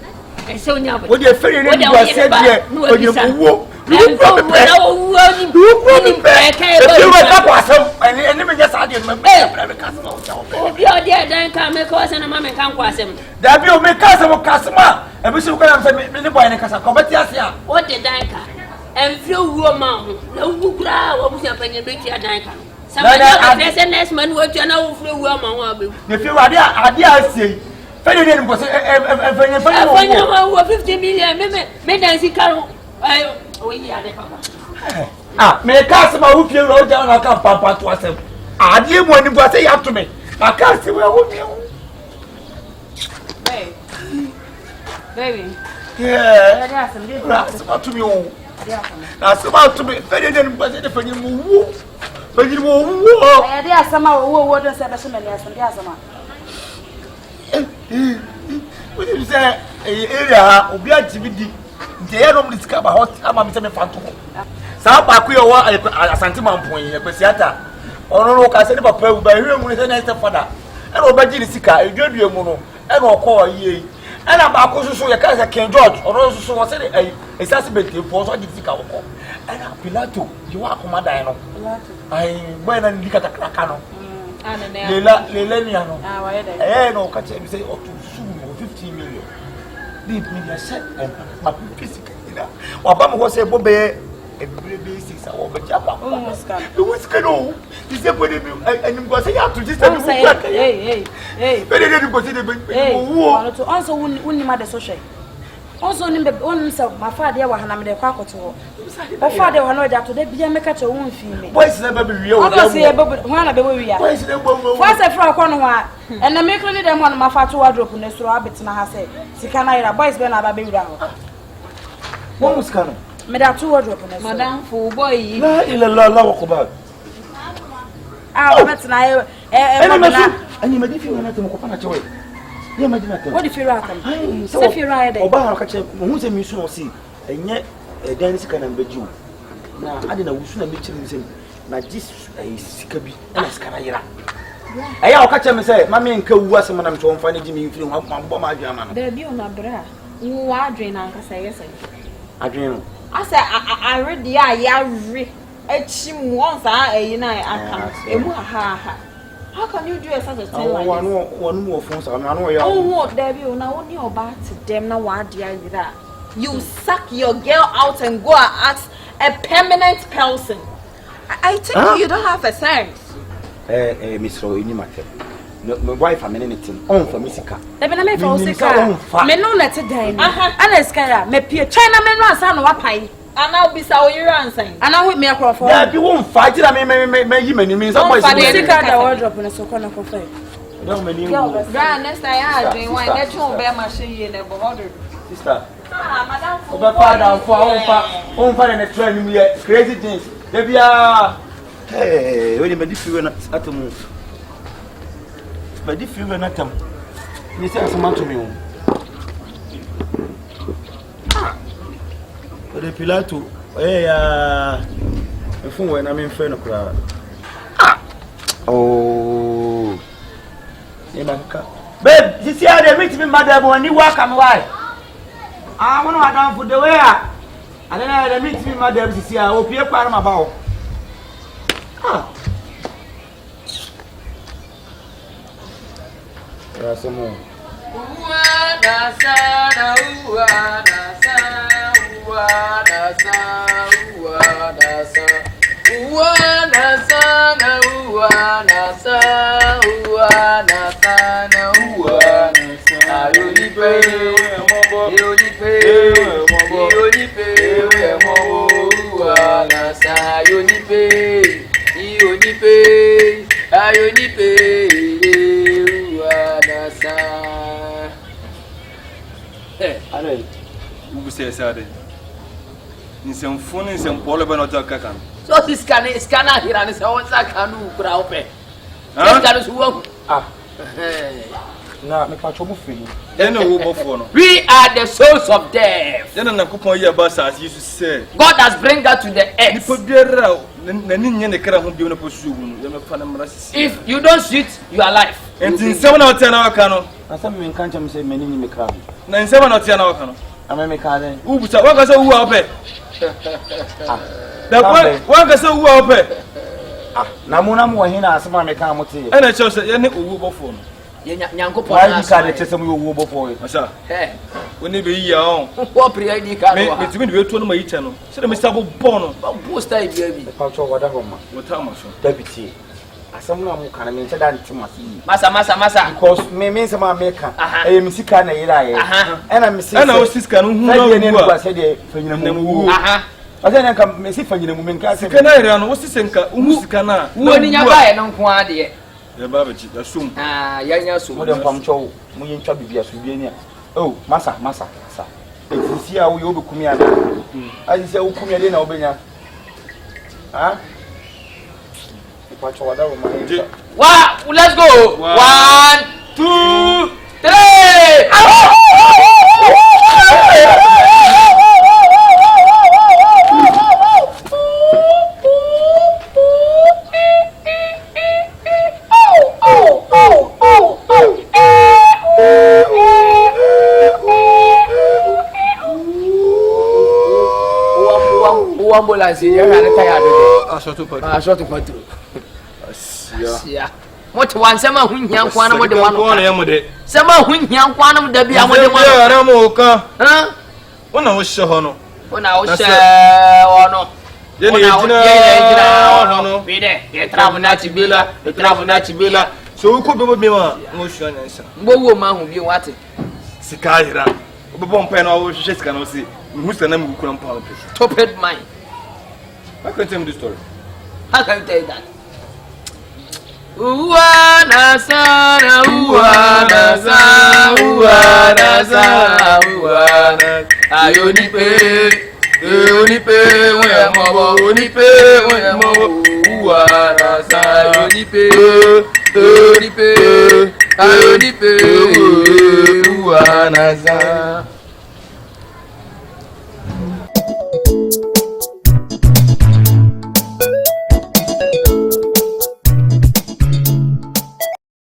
And so now, what you're feeling, what you said here, when you walk. You Some next man what you know free will my the few idea say. Fẹ́ni ní ẹnìkọ́sí ẹ̀fẹ̀yìn 50 million me dance car oyi ade papa. Me cast my who feel road down and come papa to us. I didn't want to say up to me. I can't see where Baby. Yeah. That's about to me. That's about to be. Fẹ́ni ní ẹnìkọ́sí ẹ̀fẹ̀yìn mú. Fẹ́ni mú wú. Ẹ dé asama wo do se be so many asama dé asama. What did you say? Area obi activity. They no discover hot ama me say me fanto. Sa ba ku yo asante mampon ye kwesi ata. Ono no ka se ne papa u ba hwe mu ne say next father. E no ba giri sika edwadue mu no. E no ko ye. E na ba ko susu ye ka say King George. Ono susu wo say esase bete po so giri sika wo ko. E na Pilato you wa komanda no. Pilato. Ai boy na ndika takaka no. Lela ni ano. No, catch him say up to 15 million. Deep media set and my physical. Obama was a bobe a baby 6 hours. The was canoe. He said, and you go say, you have to just hey. But they didn't consider to answer only mother social. Also, on himself, my father, I had a quack to my father, I know that today be a make a wound female. Boys never be real. I see a bubble one of the way we are. What's a frog on one? And the make only them one of my father wardrobe in the rabbits and I say, Sikana, boys, when I baby down. What was coming? Madame, 2 wardrobe, Madame, for boy, in a law about. That's an and you may give you another coconut. What if you reckon? So if you ride Obama catch who's a mission see, and yet a dance can and beju. Now I didn't know soon meet him. Now this is Sikabi and Scanayra. I'll catch him and say, Mammy and Co was someone I'm to find Jimmy feeling one bomb. There be on a bra. You are drain, Uncle say, I dream. I say, I read the eye, a chim once I can't. How can you do such a thing like this? One more phone, I know you. Oh, what, Debbie, now only about them now. What do you that? You suck your girl out and go and ask a permanent person. I think you don't have a sense. Miss Roini Matter. My wife, I'm anything on for Missika. The Bename for Sika. Men no let it die. Alaska, me Pia China men was son of a pie. And I'll be so you're answering. And I will make a for you won't fight it. I may mean somebody's wardrobe in a Socona cafe. Don't mean next I had one that you bear machine in a border. Sister, Madame, for fun and a train, crazy things. There be a hey, when you if you were not at the move. But if you were not, you say some to me. The Pilato, the phone when I'm in front of crowd. Oh, babe, you see how they meet me, madam, when you walk and why? I want to down for the way. And then I meet me, madam, you see, I hope you're part of my bow. There are some more. Some phone and some polar not a cacan. So this can here and so what's I can do, Graupe. That is work. Now, make my trouble for you. Then no phone. We are the souls of death. Then a coupon year bus as you say. God has bring that to the earth. If you don't shoot, you are alive. And in 7 or 10 hour canoe, and some men can't say many in the crowd. 7 or 10 hour canoe. I make a who was a worker so well pay. The worker so well pay. Namuna Mohina, some American, and I chose a phone. Nyanko Why you can't tell some you before it? Sir, when you be young, what period you can make me do it on my channel. So the Mr. Bono, post I baby. Culture, whatever. What time was Deputy. Someone can mean that to Massa. Because me means some maker. I am sick and and I'm sick. And I was this can who said for you. I then I come see for you. Can I run? What's this anchor? Umusikana. When you buy an uncle, dear. The babaji, assume. Young so Modern Pomcho, we in trouble be a oh, Massa. If you see how we over Kumia, I say, oh, Kumia, then Albania. Ah, wow, let's go. 1, 2, 3. Ambulance, you are tired. I shot to control. Yeah. What one summer when young one with the one with it. Summer when young one with the be Ramoka. Huh? When I was so when I was travel so who could be motion answer. Woman who be what? Sikaira. Bobon pen or shit can see. Who's the name of Grandpa? Top head mine. I can tell you the story. How can you tell you that?